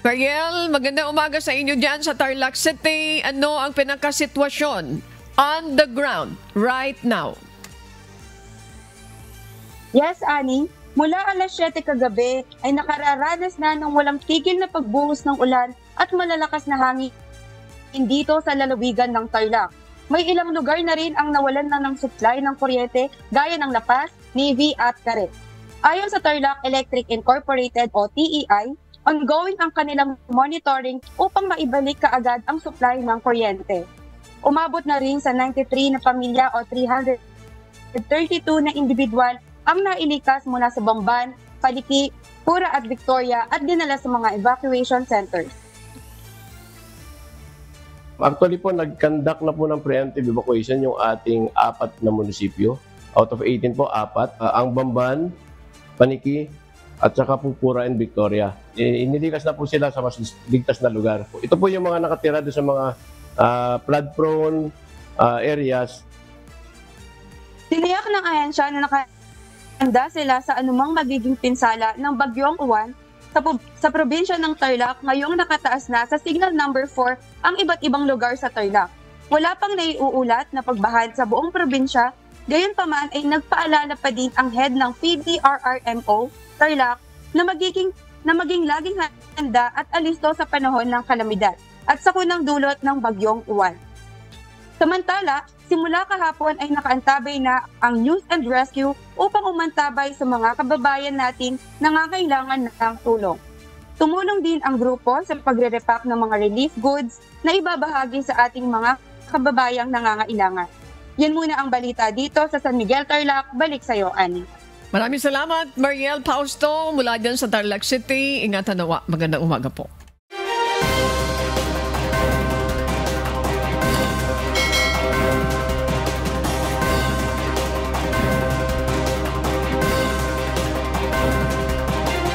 Mariel, magandang umaga sa inyo dyan sa Tarlac City. Ano ang pinakasitwasyon on the ground right now? Yes, Ani. Mula alas 7 kagabi ay nakararanas na ng walang tigil na pagbuhos ng ulan at malalakas na hangin dito sa lalawigan ng Tarlac. May ilang lugar na rin ang nawalan na ng supply ng kuryente gaya ng La Paz, Navy at Caret. Ayon sa Tarlac Electric Incorporated o TEI, ongoing ang kanilang monitoring upang maibalik kaagad ang supply ng kuryente. Umabot na rin sa 93 na pamilya o 332 na individual ang nailikas mula sa Bamban, Paliki, Pura at Victoria at dinala sa mga evacuation centers. Actually po, nag-conduct na po ng preemptive evacuation yung ating 4 na munisipyo. Out of 18 po, 4. Ang Bamban, Paniki, at saka po Pura and Victoria. Inilikas na po sila sa mas ligtas na lugar. Ito po yung mga nakatira doon sa mga flood-prone areas. Tiniyak ng ahensya na nakahanda sila sa anumang magiging pinsala ng Bagyong Uwan sa probinsya ng Tarlac ngayong nakataas na sa signal number 4 ang iba't ibang lugar sa Tarlac. Wala pang naiuulat na pagbahad sa buong probinsya, gayunpaman ay nagpaalala pa din ang head ng PDRRMO, Tarlac, na maging laging handa at alisto sa panahon ng kalamidad at sa kunang dulot ng Bagyong Uwan. Samantala, simula kahapon ay nakaantabay na ang News and Rescue upang umantabay sa mga kababayan nating nangangailangan ng tulong. Tumulong din ang grupo sa pagre-repack ng mga relief goods na ibabahagi sa ating mga kababayang nangangailangan. Yan muna ang balita dito sa San Miguel, Tarlac. Balik sa iyo, Ani. Maraming salamat, Mariel Pausto, mula dyan sa Tarlac City. Ingatan nawa. Magandang umaga po.